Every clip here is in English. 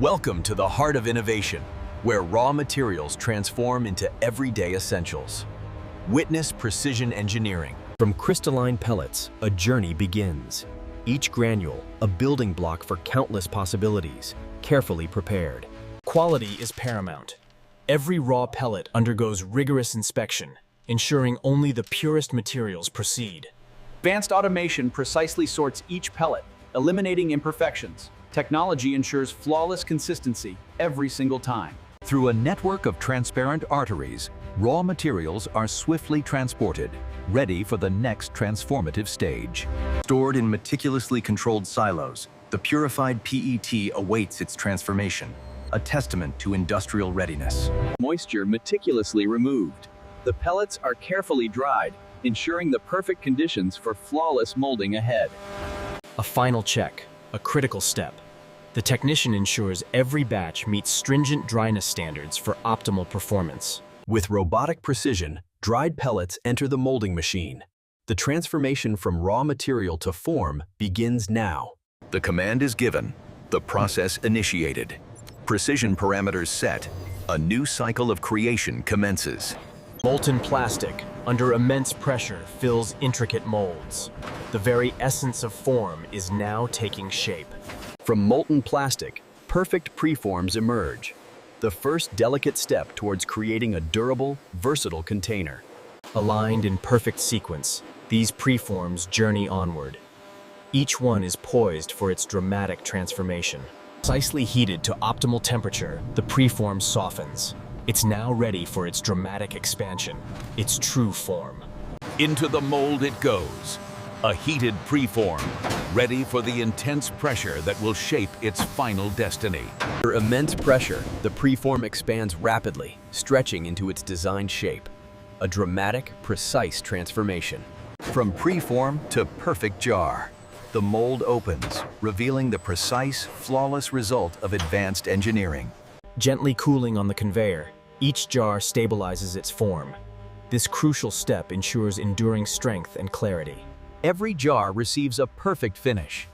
Welcome to the heart of innovation, where raw materials transform into everyday essentials. Witness precision engineering. From crystalline pellets, a journey begins. Each granule, a building block for countless possibilities, carefully prepared. Quality is paramount. Every raw pellet undergoes rigorous inspection, ensuring only the purest materials proceed. Advanced automation precisely sorts each pellet, eliminating imperfections. Technology ensures flawless consistency every single time. Through a network of transparent arteries, raw materials are swiftly transported, ready for the next transformative stage. Stored in meticulously controlled silos, the purified PET awaits its transformation, a testament to industrial readiness. Moisture meticulously removed. The pellets are carefully dried, ensuring the perfect conditions for flawless molding ahead. A final check, a critical step. The technician ensures every batch meets stringent dryness standards for optimal performance. With robotic precision, dried pellets enter the molding machine. The transformation from raw material to form begins now. The command is given, the process initiated. Precision parameters set, a new cycle of creation commences. Molten plastic, under immense pressure, fills intricate molds. The very essence of form is now taking shape. From molten plastic, perfect preforms emerge, the first delicate step towards creating a durable, versatile container. Aligned in perfect sequence, these preforms journey onward. Each one is poised for its dramatic transformation. Precisely heated to optimal temperature, the preform softens. It's now ready for its dramatic expansion, its true form. Into the mold it goes, a heated preform, ready for the intense pressure that will shape its final destiny. Under immense pressure, the preform expands rapidly, stretching into its designed shape. A dramatic, precise transformation. From preform to perfect jar, the mold opens, revealing the precise, flawless result of advanced engineering. Gently cooling on the conveyor, each jar stabilizes its form. This crucial step ensures enduring strength and clarity. Every jar receives a perfect finish.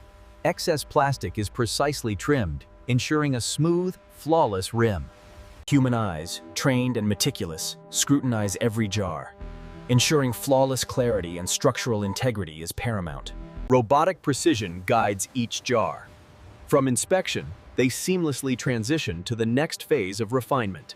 Excess plastic is precisely trimmed, ensuring a smooth, flawless rim. Human eyes, trained and meticulous, scrutinize every jar. Ensuring flawless clarity and structural integrity is paramount. Robotic precision guides each jar. From inspection, they seamlessly transition to the next phase of refinement.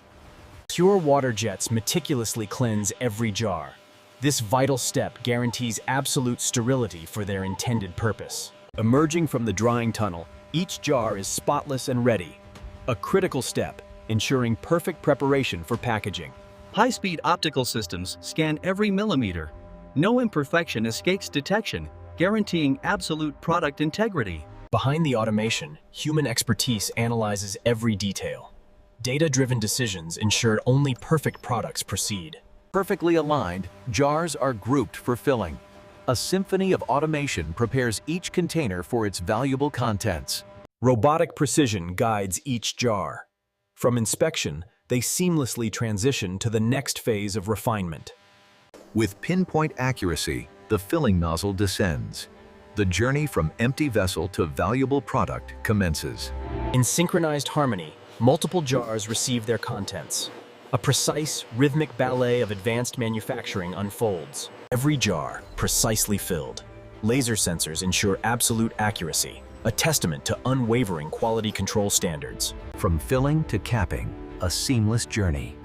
Pure water jets meticulously cleanse every jar. This vital step guarantees absolute sterility for their intended purpose. Emerging from the drying tunnel, each jar is spotless and ready. A critical step, ensuring perfect preparation for packaging. High-speed optical systems scan every millimeter. No imperfection escapes detection, guaranteeing absolute product integrity. Behind the automation, human expertise analyzes every detail. Data-driven decisions ensure only perfect products proceed. Perfectly aligned, jars are grouped for filling. A symphony of automation prepares each container for its valuable contents. Robotic precision guides each jar. From inspection, they seamlessly transition to the next phase of refinement. With pinpoint accuracy, the filling nozzle descends. The journey from empty vessel to valuable product commences. In synchronized harmony, multiple jars receive their contents. A precise, rhythmic ballet of advanced manufacturing unfolds. Every jar, precisely filled. Laser sensors ensure absolute accuracy, a testament to unwavering quality control standards. From filling to capping, a seamless journey.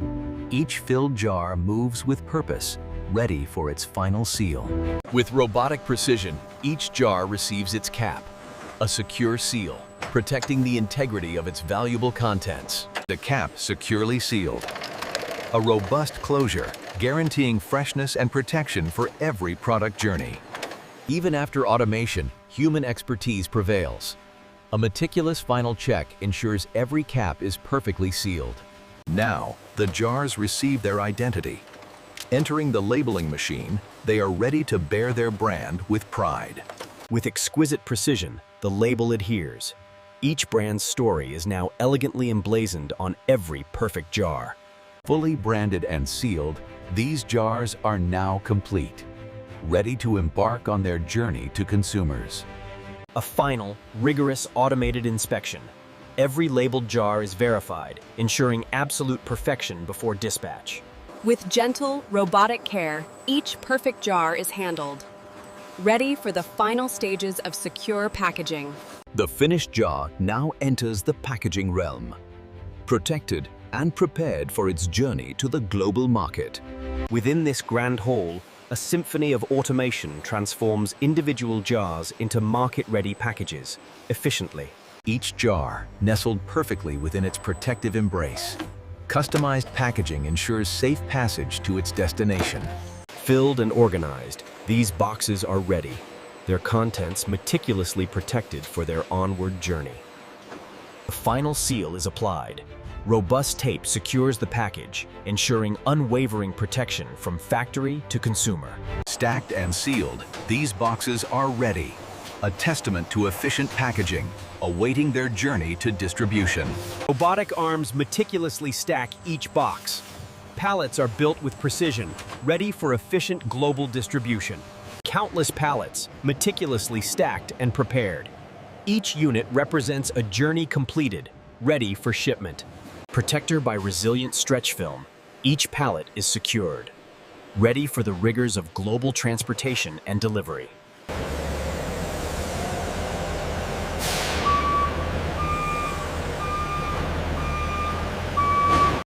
Each filled jar moves with purpose, ready for its final seal. With robotic precision, each jar receives its cap, a secure seal, protecting the integrity of its valuable contents. The cap securely sealed. A robust closure, guaranteeing freshness and protection for every product journey. Even after automation, human expertise prevails. A meticulous final check ensures every cap is perfectly sealed. Now, the jars receive their identity. Entering the labeling machine, they are ready to bear their brand with pride. With exquisite precision, the label adheres. Each brand's story is now elegantly emblazoned on every perfect jar. Fully branded and sealed, these jars are now complete, ready to embark on their journey to consumers. A final, rigorous automated inspection. Every labeled jar is verified, ensuring absolute perfection before dispatch. With gentle, robotic care, each perfect jar is handled, ready for the final stages of secure packaging. The finished jar now enters the packaging realm, protected and prepared for its journey to the global market. Within this grand hall, a symphony of automation transforms individual jars into market-ready packages, efficiently. Each jar nestled perfectly within its protective embrace. Customized packaging ensures safe passage to its destination. Filled and organized, these boxes are ready, their contents meticulously protected for their onward journey. The final seal is applied. Robust tape secures the package, ensuring unwavering protection from factory to consumer. Stacked and sealed, these boxes are ready, a testament to efficient packaging, awaiting their journey to distribution. Robotic arms meticulously stack each box. Pallets are built with precision, ready for efficient global distribution. Countless pallets, meticulously stacked and prepared. Each unit represents a journey completed, ready for shipment. Protector by resilient stretch film, each pallet is secured, ready for the rigors of global transportation and delivery.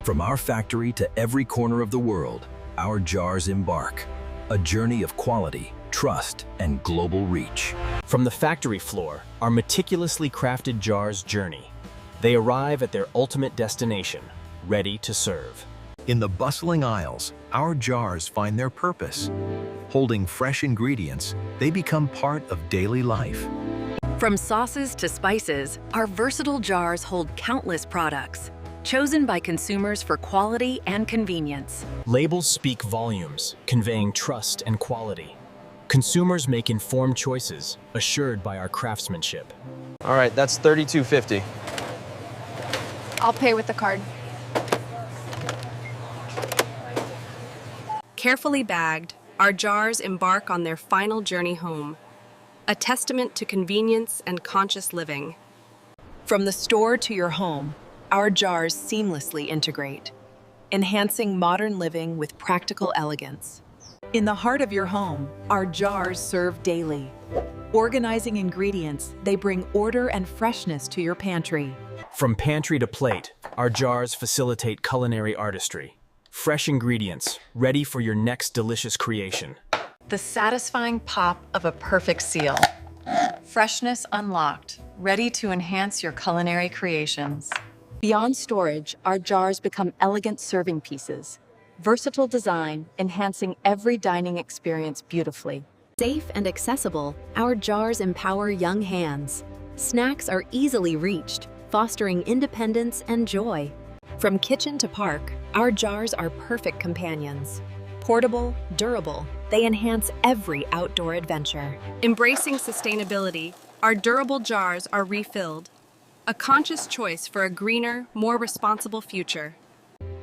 From our factory to every corner of the world, our jars embark. A journey of quality, trust, and global reach. From the factory floor, our meticulously crafted jars journey. They arrive at their ultimate destination, ready to serve. In the bustling aisles, our jars find their purpose. Holding fresh ingredients, they become part of daily life. From sauces to spices, our versatile jars hold countless products, chosen by consumers for quality and convenience. Labels speak volumes, conveying trust and quality. Consumers make informed choices, assured by our craftsmanship. All right, that's $32.50. I'll pay with the card. Carefully bagged, our jars embark on their final journey home, a testament to convenience and conscious living. From the store to your home, our jars seamlessly integrate, enhancing modern living with practical elegance. In the heart of your home, our jars serve daily. Organizing ingredients, they bring order and freshness to your pantry. From pantry to plate, our jars facilitate culinary artistry. Fresh ingredients, ready for your next delicious creation. The satisfying pop of a perfect seal. Freshness unlocked, ready to enhance your culinary creations. Beyond storage, our jars become elegant serving pieces. Versatile design, enhancing every dining experience beautifully. Safe and accessible, our jars empower young hands. Snacks are easily reached, fostering independence and joy. From kitchen to park, our jars are perfect companions. Portable, durable, they enhance every outdoor adventure. Embracing sustainability, our durable jars are refilled, a conscious choice for a greener, more responsible future.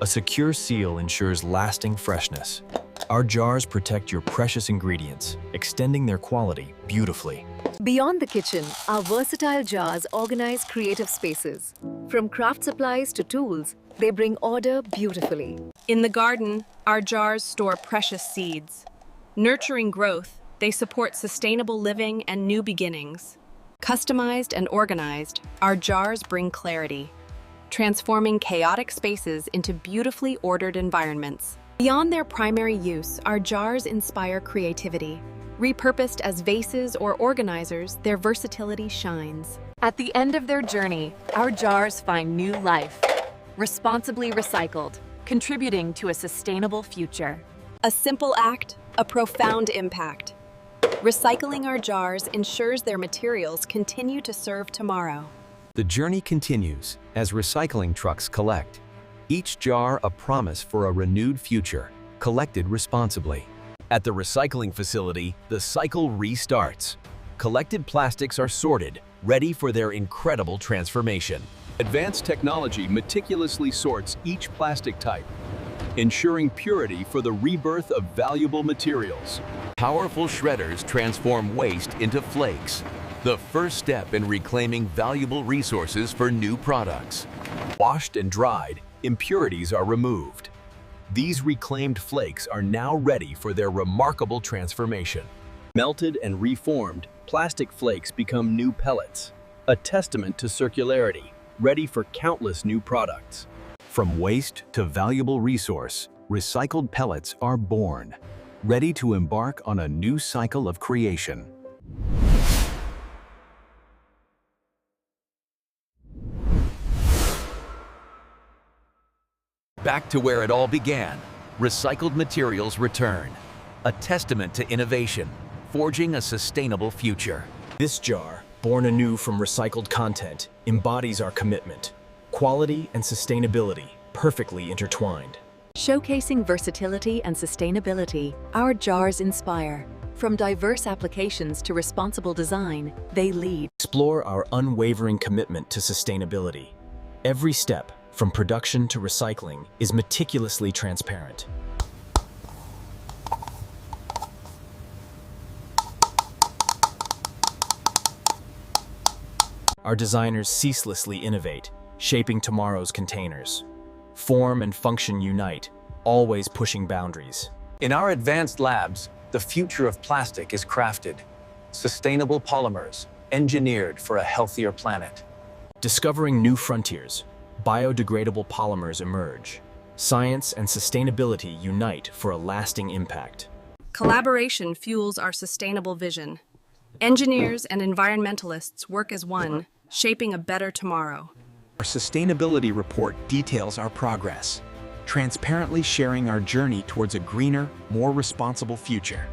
A secure seal ensures lasting freshness. Our jars protect your precious ingredients, extending their quality beautifully. Beyond the kitchen, our versatile jars organize creative spaces. From craft supplies to tools, they bring order beautifully. In the garden, our jars store precious seeds. Nurturing growth, they support sustainable living and new beginnings. Customized and organized, our jars bring clarity, transforming chaotic spaces into beautifully ordered environments. Beyond their primary use, our jars inspire creativity. Repurposed as vases or organizers, their versatility shines. At the end of their journey, our jars find new life. Responsibly recycled, contributing to a sustainable future. A simple act, a profound impact. Recycling our jars ensures their materials continue to serve tomorrow. The journey continues as recycling trucks collect. Each jar a promise for a renewed future, collected responsibly. At the recycling facility, the cycle restarts. Collected plastics are sorted, ready for their incredible transformation. Advanced technology meticulously sorts each plastic type, ensuring purity for the rebirth of valuable materials. Powerful shredders transform waste into flakes. the first step in reclaiming valuable resources for new products. Washed and dried, impurities are removed. These reclaimed flakes are now ready for their remarkable transformation. Melted and reformed, plastic flakes become new pellets, a testament to circularity, ready for countless new products. From waste to valuable resource, recycled pellets are born, ready to embark on a new cycle of creation. Back to where it all began, recycled materials return, a testament to innovation, forging a sustainable future. This jar, born anew from recycled content, embodies our commitment. Quality and sustainability, perfectly intertwined. Showcasing versatility and sustainability, our jars inspire. From diverse applications to responsible design, they lead. Explore our unwavering commitment to sustainability. Every step, from production to recycling, is meticulously transparent. Our designers ceaselessly innovate, shaping tomorrow's containers. Form and function unite, always pushing boundaries. In our advanced labs, the future of plastic is crafted. Sustainable polymers, engineered for a healthier planet. Discovering new frontiers, biodegradable polymers emerge. Science and sustainability unite for a lasting impact. Collaboration fuels our sustainable vision. Engineers and environmentalists work as one, shaping a better tomorrow. Our sustainability report details our progress, transparently sharing our journey towards a greener, more responsible future.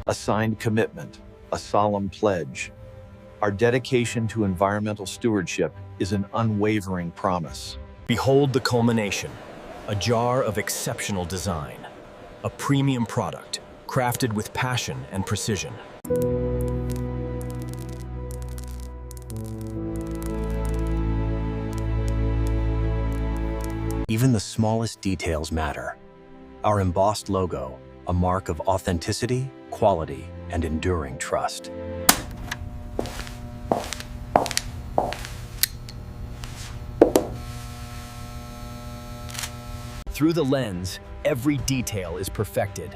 A signed commitment, a solemn pledge. Our dedication to environmental stewardship is an unwavering promise. Behold the culmination, a jar of exceptional design, a premium product crafted with passion and precision. Even the smallest details matter. Our embossed logo, a mark of authenticity, quality, and enduring trust. Through the lens, every detail is perfected.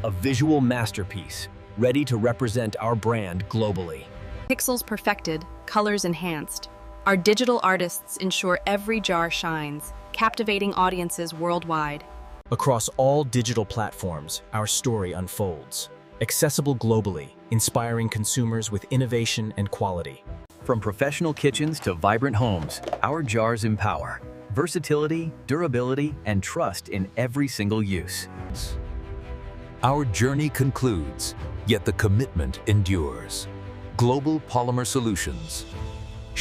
A visual masterpiece, ready to represent our brand globally. Pixels perfected, colors enhanced. Our digital artists ensure every jar shines, captivating audiences worldwide. Across all digital platforms, our story unfolds. Accessible globally, inspiring consumers with innovation and quality. From professional kitchens to vibrant homes, our jars empower versatility, durability, and trust in every single use. Our journey concludes, yet the commitment endures. Global Polymer Solutions,